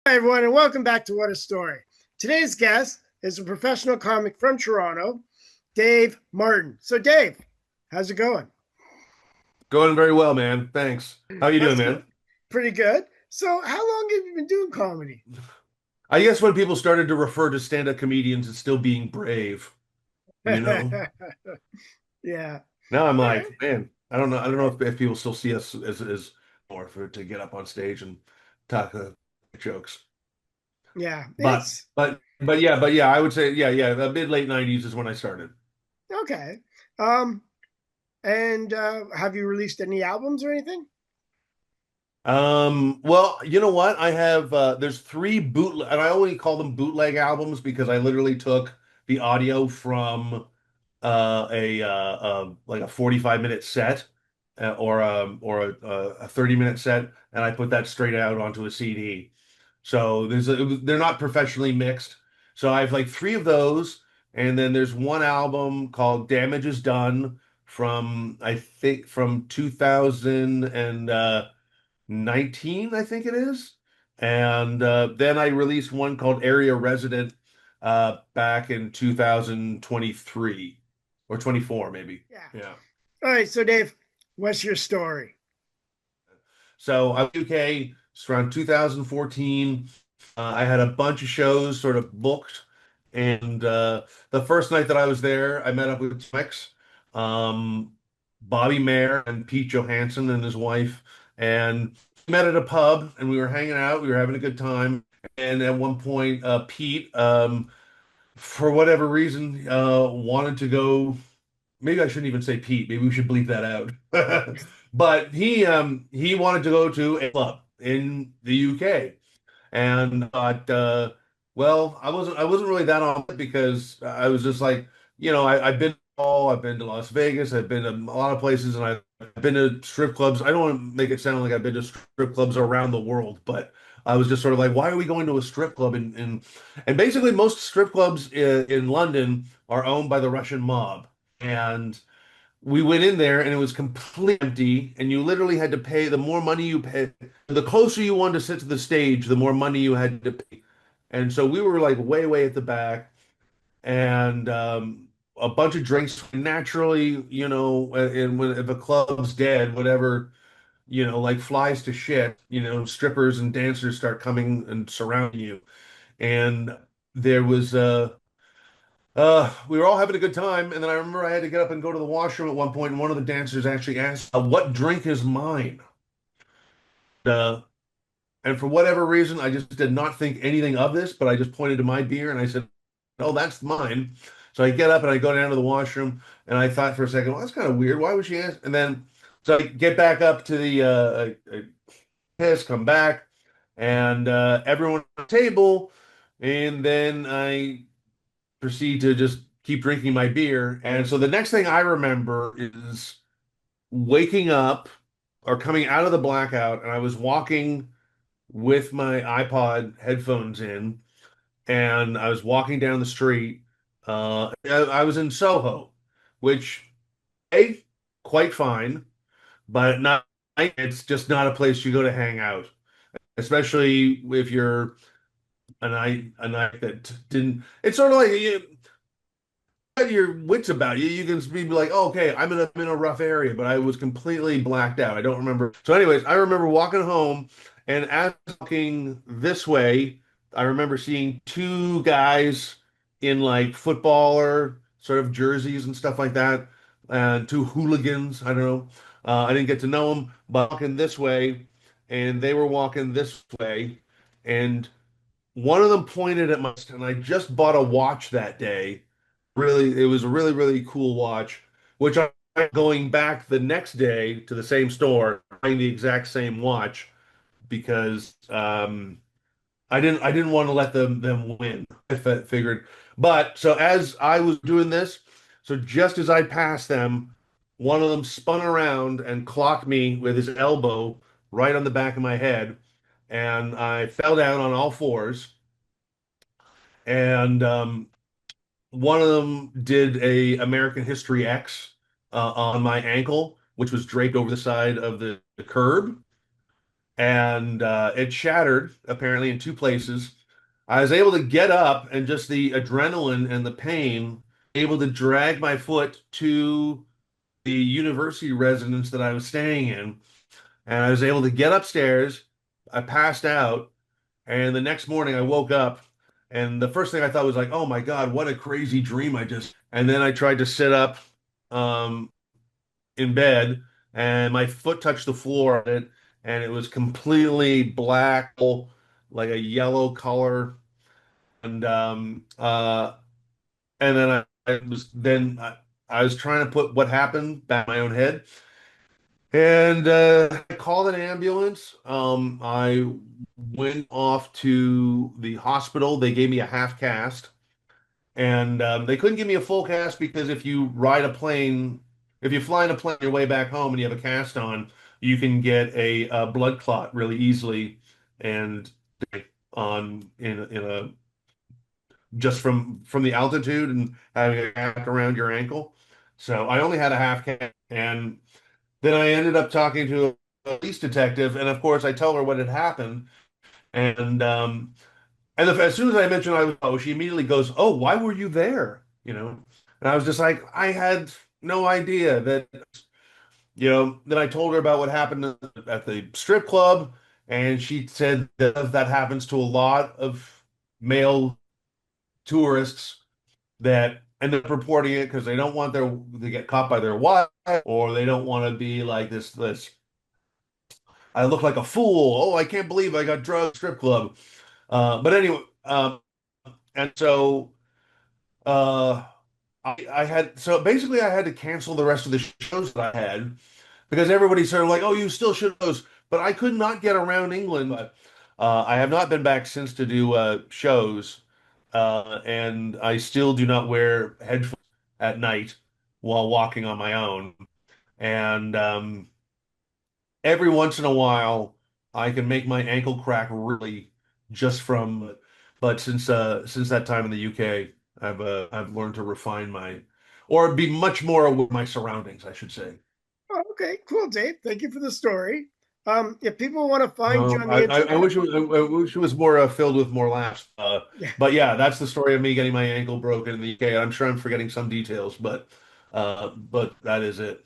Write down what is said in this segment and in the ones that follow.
Hi, everyone, and welcome back to What a Story. Today's guest is a professional comic from Toronto, Dave Martin. So, Dave, how's it going? Going very well, man. Thanks. How you doing, That's good. man? Pretty good. So, how long have you been doing comedy? I guess when people started to refer to stand-up comedians as still being brave, you know. Yeah. Now I'm All right. like, man, I don't know if people still see us as more for to get up on stage and talk jokes. Yeah. But It's but yeah, I would say yeah, the mid late '90s is when I started. okay. Um, and have you released any albums or anything? Well, you know what? I have there's three bootleg, and I only call them bootleg albums because I literally took the audio from like a 45-minute set or a 30-minute set, and I put that straight out onto a CD. So they're not professionally mixed. So I have like three of those, and then there's one album called Damage is Done from I think from 2019, I think it is. And then I released one called Area Resident back in 2023 or 24 maybe. Yeah. Yeah. All right. So, Dave, what's your story? So I'm UK. It's around 2014. I had a bunch of shows sort of booked, and the first night that I was there, I met up with Twix, um, Bobby Mayer, and Pete Johansson and his wife, and we met at a pub, and we were hanging out. We were having a good time, and at one point, Pete, for whatever reason, wanted to go. Maybe I shouldn't even say Pete. Maybe we should bleep that out. But he wanted to go to a club in the UK, and well, I wasn't really that on it because I was just like, I've been to I've been to Las Vegas, I've been to a lot of places, and I've been to strip clubs. I don't want to make it sound like I've been to strip clubs around the world, but I was just sort of like, why are we going to a strip club and basically most strip clubs in London are owned by the Russian mob. And we went in there and it was completely empty, and you literally had to pay. The more money you pay, the closer you wanted to sit to the stage, the more money you had to pay. And so we were like way, way at the back, and a bunch of drinks. Naturally, and if a club's dead, whatever, like flies to shit, strippers and dancers start coming and surrounding you. And there was we were all having a good time, and then I remember I had to get up and go to the washroom at one point, and one of the dancers actually asked, "What drink is mine?" Uh, and for whatever reason, I just did not think anything of this, but I just pointed to my beer and I said, "Oh, that's mine." So I get up and I go down to the washroom, and I thought for a second, "Well, that's kind of weird. Why would she ask?" And then so I get back up to the piss, come back, and everyone at the table, and then I proceed to just keep drinking my beer. And so the next thing I remember is waking up or coming out of the blackout, and I was walking with my iPod headphones in, and I was walking down the street. I was in Soho, which a quite fine, but not. It's just not a place you go to hang out, especially if you're a night that didn't. It's sort of like have your wits about you. You can be like, oh, okay, I'm in a rough area, but I was completely blacked out. I don't remember. So, anyways, I remember walking home, and as I was walking this way, I remember seeing two guys in like footballer sort of jerseys and stuff like that, and two hooligans. I don't know. I didn't get to know them, but walking this way, and they were walking this way, and one of them pointed at my, and I just bought a watch that day. Really, it was a really, really cool watch, which I'm going back the next day to the same store, buying the exact same watch because I didn't want to let them win. Figured. But so as I was doing this, so just as I passed them, one of them spun around and clocked me with his elbow right on the back of my head, and I fell down on all fours. And one of them did a American History X on my ankle, which was draped over the side of the curb. and it shattered apparently in two places. I was able to get up and just the adrenaline and the pain, able to drag my foot to the university residence that I was staying in, and I was able to get upstairs. I passed out, and the next morning I woke up, and the first thing I thought was like, "Oh my God, what a crazy dream I just." And then I tried to sit up um, in bed, and my foot touched the floor, and it was completely black, like a yellow color, and and then I was trying to put what happened back in my own head. And I called an ambulance. I went off to the hospital. They gave me a half cast, and they couldn't give me a full cast because if you fly in a plane on your way back home and you have a cast on, you can get a blood clot really easily, and in a just from the altitude and having a cast around your ankle. So I only had a half cast, and then I ended up talking to a police detective, and of course I tell her what had happened, and as soon as I mentioned she immediately goes, "Oh, why were you there?" And I was just like, I had no idea that, Then I told her about what happened at the strip club, and she said that happens to a lot of male tourists that end up reporting it because they don't want they get caught by their wife, or they don't want to be like this. I look like a fool. Oh, I can't believe I got drugged at the strip club. But anyway, and so uh, I had so basically I had to cancel the rest of the shows that I had because everybody started like, "Oh, you still should those," but I could not get around England. But I have not been back since to do shows, and I still do not wear headphones at night while walking on my own. And every once in a while, I can make my ankle crack really just from. But since that time in the UK, I've learned to refine or be much more aware of my surroundings, I should say. Oh, okay, cool, Dave. Thank you for the story. If people want to find you on the I internet, I wish it was more filled with more laughs. yeah, But yeah, that's the story of me getting my ankle broken in the UK. I'm sure I'm forgetting some details, but that is it.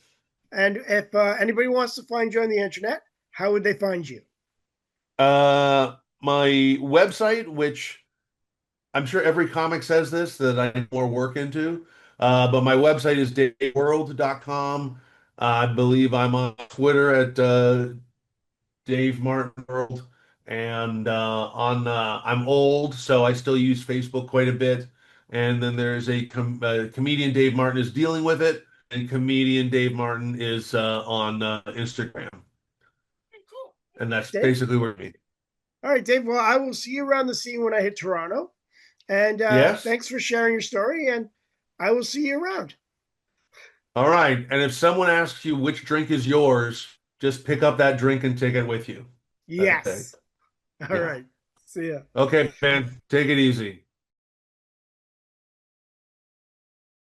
and if anybody wants to find you on the internet, how would they find you? My website, which I'm sure every comic says this, that I need more work into. But my website is daveworld.com. I believe I'm on Twitter at Dave Martin World. And I'm old, so I still use Facebook quite a bit. And then there's comedian Dave Martin is dealing with it, and comedian Dave Martin is on Instagram. Cool. And Thanks, that's Dave. basically where me. All right, Dave. Well, I will see you around the scene when I hit Toronto. And Yes? thanks for sharing your story. And I will see you around. All right. And if someone asks you which drink is yours, just pick up that drink and take it with you. Okay. Yes. All Yeah. right. See ya. Okay, man. Take it easy.